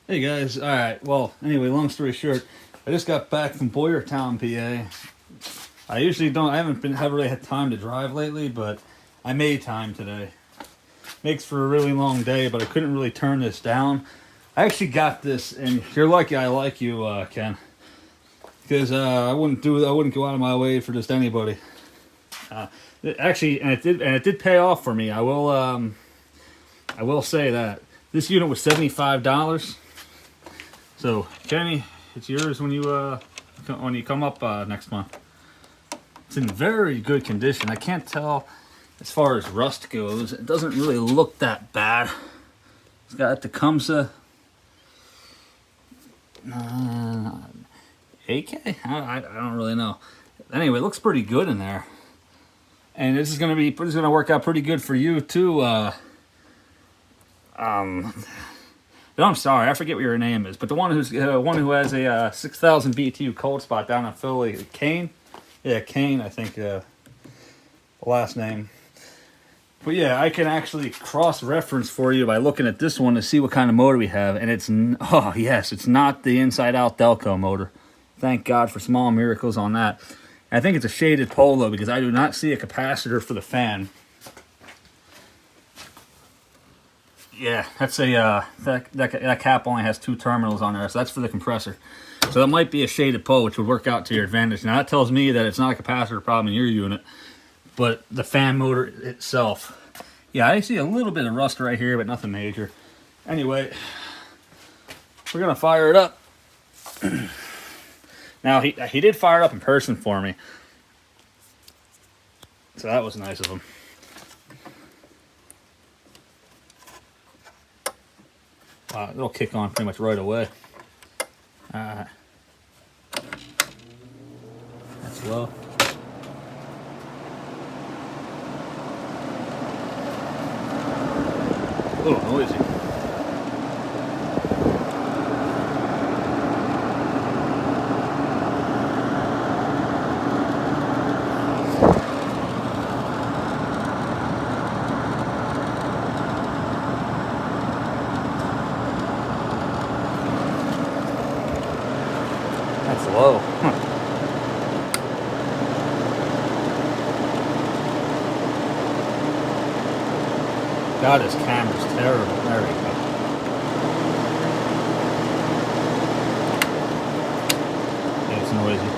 Hey guys, alright, well, anyway, long story short, I just got back from Boyertown, PA. I haven't really had time to drive lately, but I made time today. Makes for a really long day, but I couldn't really turn this down. I actually got this, and you're lucky I like you, Ken. Because I wouldn't go out of my way for just anybody. It did pay off for me. I will say that. This unit was $75. So, Kenny, it's yours when you come up next month. It's in very good condition. I can't tell as far as rust goes. It doesn't really look that bad. It's got Tecumseh AK. I don't really know. Anyway, it looks pretty good in there. And this is gonna work out pretty good for you too. No, I'm sorry, I forget what your name is, but the one who has a 6,000 BTU Coldspot down in Philly, Kane. Yeah, Kane, I think the last name. But yeah, I can actually cross-reference for you by looking at this one to see what kind of motor we have, and it's not the inside-out Delco motor. Thank God for small miracles on that. I think it's a shaded polo because I do not see a capacitor for the fan. Yeah, that's that cap only has 2 terminals on there, so that's for the compressor. So that might be a shaded pole, which would work out to your advantage. Now that tells me that it's not a capacitor problem in your unit, but the fan motor itself. Yeah, I see a little bit of rust right here, but nothing major. Anyway, we're gonna fire it up. Now he did fire it up in person for me, so that was nice of him. It'll kick on pretty much right away. That's low. A little noisy. That's low. God, this camera's terrible. There we go. Yeah, it's noisy.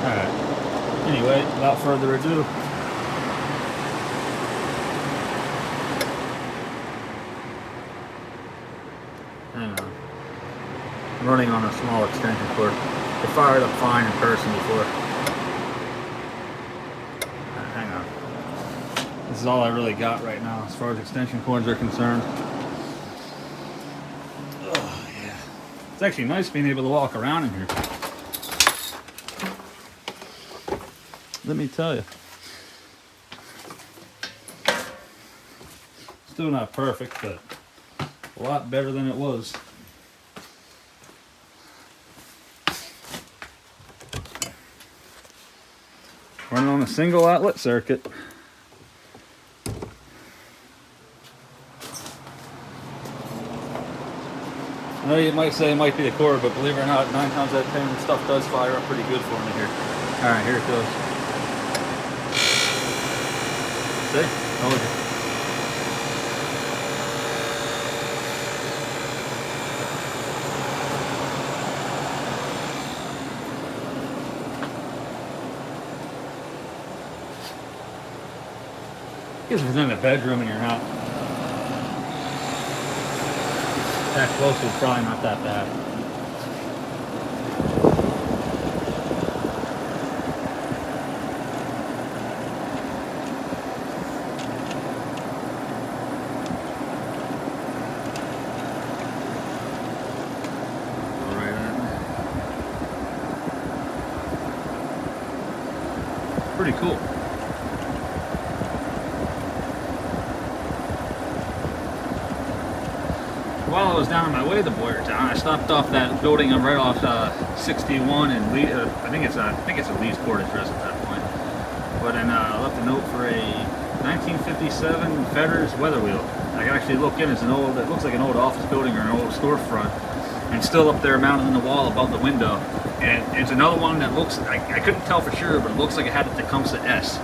Alright. Anyway, without further ado. Hang on. I'm running on a small extension cord. It fired up fine in person before. Hang on. This is all I really got right now as far as extension cords are concerned. Oh, yeah. It's actually nice being able to walk around in here. Let me tell you. Still not perfect, but a lot better than it was. Running on a single outlet circuit. I know you might say it might be the cord, but believe it or not, 9 times out of 10, the stuff does fire up pretty good for me here. Alright, here it goes. See? Told you. I guess if it's in a bedroom and you're not that close, it's probably not that bad. Pretty cool. While I was down on my way to Boyertown, I stopped off that building right off 61 and I think it's a lease port address at that point. But then I left a note for a 1957 Fetters weather wheel. I can actually look in. It looks like an old office building or an old storefront. and still up there mounted in the wall above the window. And it's another one that looks, I couldn't tell for sure, but it looks like it had a Tecumseh S.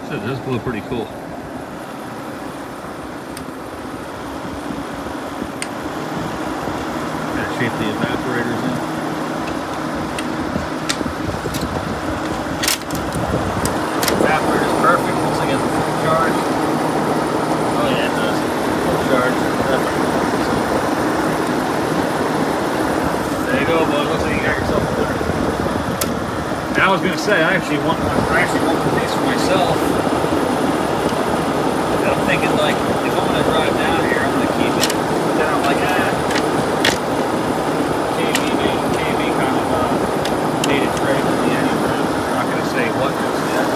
So it does blow pretty cool. Gotta shape the evaporators in. Evaporator's perfect, looks like it has a full charge. Oh yeah, it does. Full charge. There you go, bud. Looks like you got yourself a winner. And I was gonna say, I actually want one of these for myself. And I'm thinking, like, if I'm gonna drive down here, I'm gonna keep it. But then I'm like, KB kind of made it trade with me anyway. I'm not gonna say what just yet.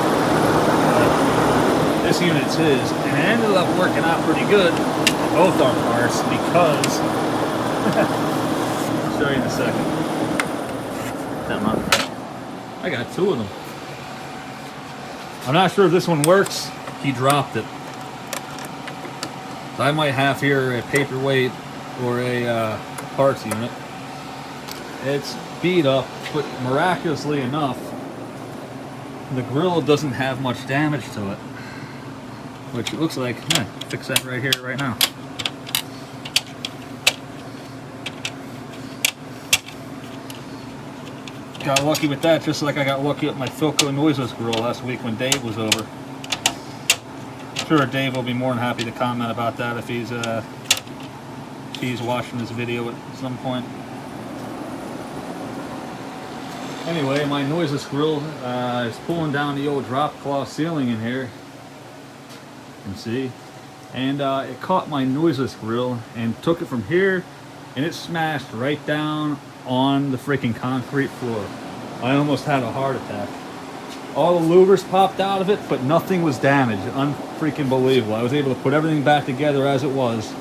This unit's his, and it ended up working out pretty good on both our cars because I'll show you in a second. That mountain. I got two of them. I'm not sure if this one works. He dropped it. So I might have here a paperweight or a parts unit. It's beat up, but miraculously enough, the grill doesn't have much damage to it. Which it looks like, fix that right here, right now. Got lucky with that, just like I got lucky with my Philco noiseless grill last week when Dave was over. I'm sure Dave will be more than happy to comment about that if he's watching this video at some point. Anyway, my noiseless grill is pulling down the old drop cloth ceiling in here. You can see. And it caught my noiseless grill and took it from here, and it smashed right down on the freaking concrete floor. I almost had a heart attack. All the louvers popped out of it, but nothing was damaged. Unfreaking believable. I was able to put everything back together as it was,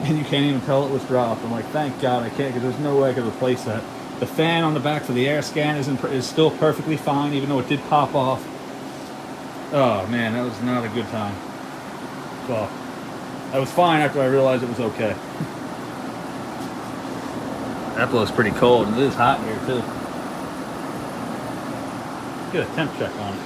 and you can't even tell it was dropped. I'm like, thank God I can't, because there's no way I could replace that. The fan on the back for the air scan is still perfectly fine, even though it did pop off. Oh man, that was not a good time. Well, I was fine after I realized it was okay. That blows pretty cold, and it is hot here too. Get a temp check on it.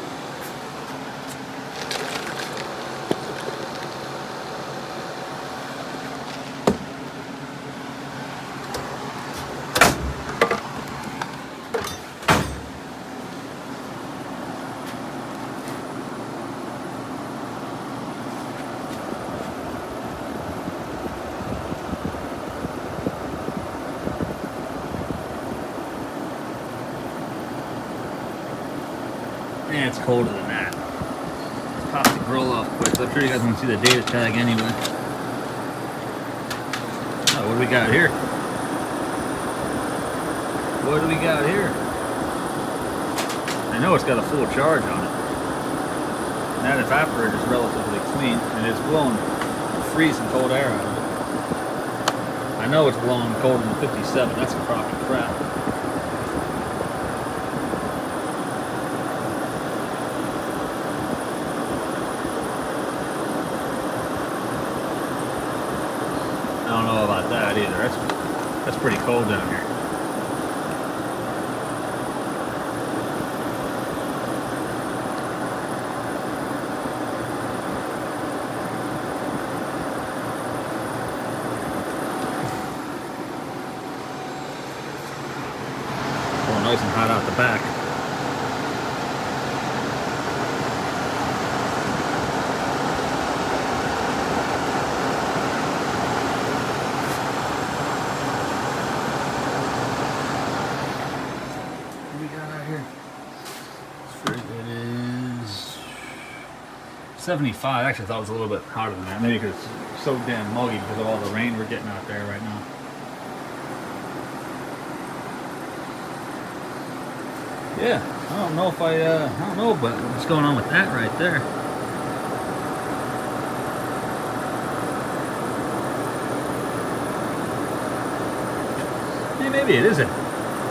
Yeah, it's colder than that. Let's pop the grill off quick. I'm sure you guys want to see the data tag anyway. Oh, what do we got here? What do we got here? I know it's got a full charge on it. And that evaporator is relatively clean, and it's blowing freezing cold air out of it. I know it's blowing colder than 57. That's a crock of crap. I don't know about that either. That's pretty cold down here. Pulling nice and hot out the back. What we got out here? It is 75. Actually, I thought it was a little bit hotter than that. Maybe because it's so damn muggy because of all the rain we're getting out there right now. Yeah, I don't know if I don't know, but what's going on with that right there? Hey, maybe it is a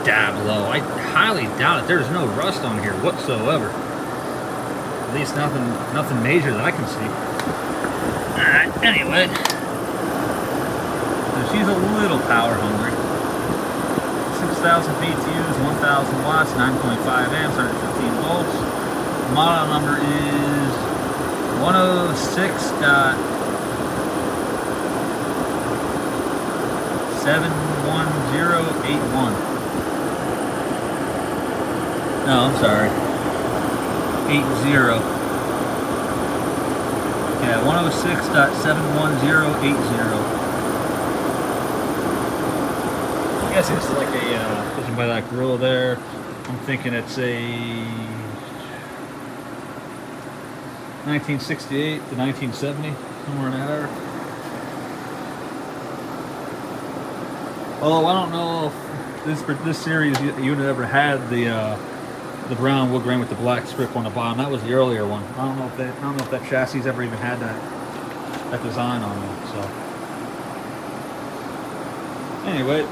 dab low. I highly doubt it. There's no rust on here whatsoever. At least nothing major that I can see. Alright, anyway. So she's a little power hungry. 6,000 BTUs, 1,000 watts, 9.5 amps, 115 volts. Model number is 106.71081. No, I'm sorry. 80. Yeah, 106.71080. I guess it's like a, judging by that grill there, I'm thinking it's a 1968 to 1970, somewhere in that area. Although I don't know if this series unit ever had the brown wood grain with the black strip on the bottom. That was the earlier one. I don't know if that chassis ever even had that design on it. So anyway,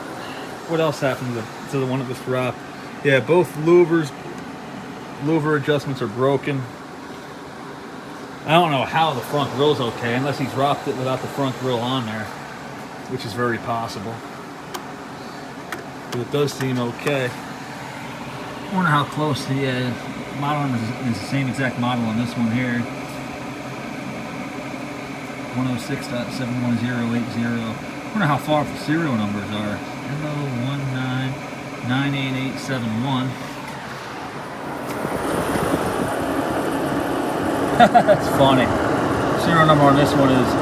what else happened to the one that was dropped? Yeah, both louver adjustments are broken. I don't know how the front grill's okay, unless he dropped it without the front grill on there, which is very possible. But it does seem okay. I wonder how close the model is the same exact model on this one here. 106.71080. I wonder how far the serial numbers are. MO1998871. That's funny. Serial number on this one is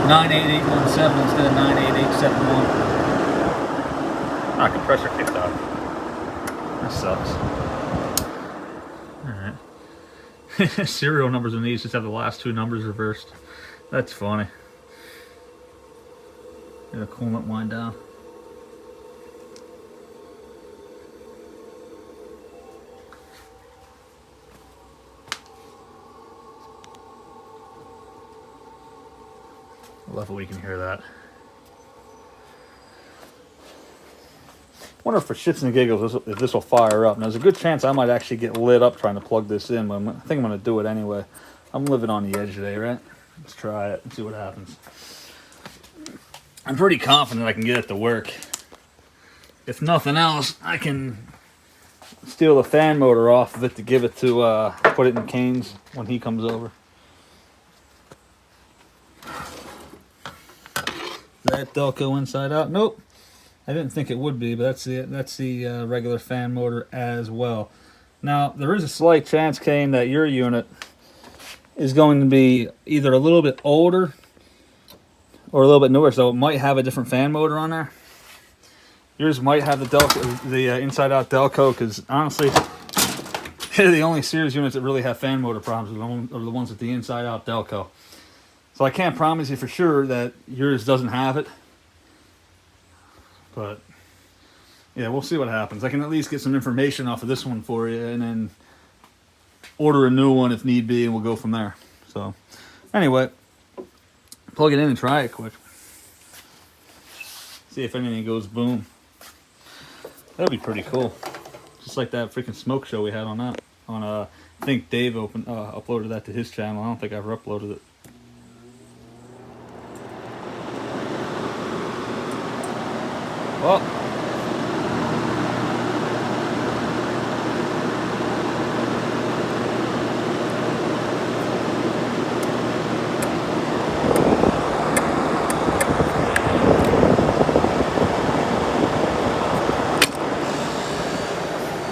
98817 instead of 98871. Ah, compressor kicked off. That sucks. Alright. Serial numbers in these just have the last two numbers reversed. That's funny. Get a coolant wind down. I love it when you can hear that. I wonder if for shits and giggles if this will fire up. Now, there's a good chance I might actually get lit up trying to plug this in, but I think I'm going to do it anyway. I'm living on the edge today, right? Let's try it and see what happens. I'm pretty confident I can get it to work. If nothing else, I can steal the fan motor off of it to give it to, put it in Kane's when he comes over. Is that Delco inside out? Nope. I didn't think it would be, but that's the regular fan motor as well. Now, there is a slight chance, Kane, that your unit is going to be either a little bit older or a little bit newer, so it might have a different fan motor on there. Yours might have the Delco, the inside-out Delco, because honestly, they're the only Sears units that really have fan motor problems are the ones with the inside-out Delco. So I can't promise you for sure that yours doesn't have it. But, yeah, we'll see what happens. I can at least get some information off of this one for you and then order a new one if need be, and we'll go from there. So, anyway, plug it in and try it quick. See if anything goes boom. That'd be pretty cool. Just like that freaking smoke show we had on that. I think Dave uploaded that to his channel. I don't think I ever uploaded it. Well,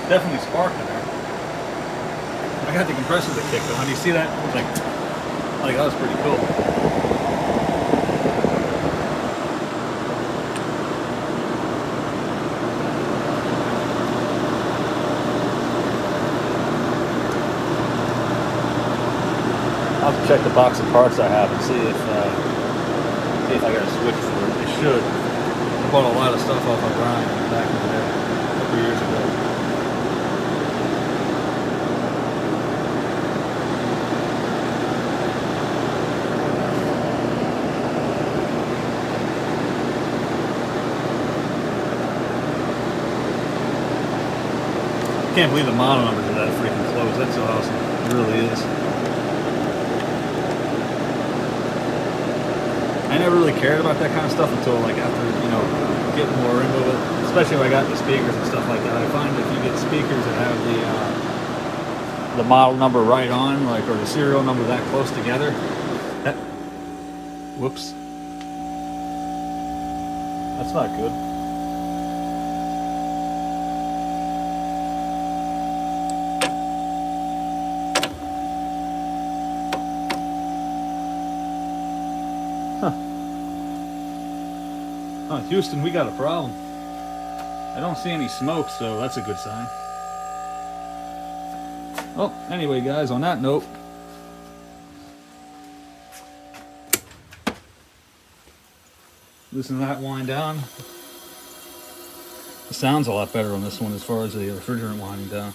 definitely sparked in there. I got the compressor to kick though. How do you see that? I was like that was pretty cool. I'll have to check the box of parts I have and see if I got a switch for it. It should. I bought a lot of stuff off of Ryan back in the day, a couple years ago. I can't believe the model numbers are that freaking close. That's awesome. It really is. I never really cared about that kind of stuff until like after, you know, getting more into it. Especially when I got the speakers and stuff like that. I find if you get speakers that have the model number right on, like, or the serial number that close together, that, whoops. That's not good. Huh, Houston, we got a problem. I don't see any smoke, so that's a good sign. Oh, anyway, guys, on that note, listen to that wind down. The sound's a lot better on this one as far as the refrigerant winding down.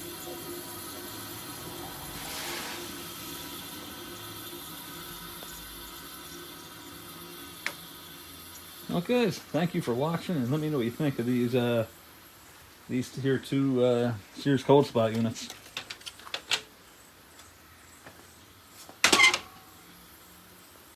Okay, thank you for watching, and let me know what you think of these here two Sears Coldspot units.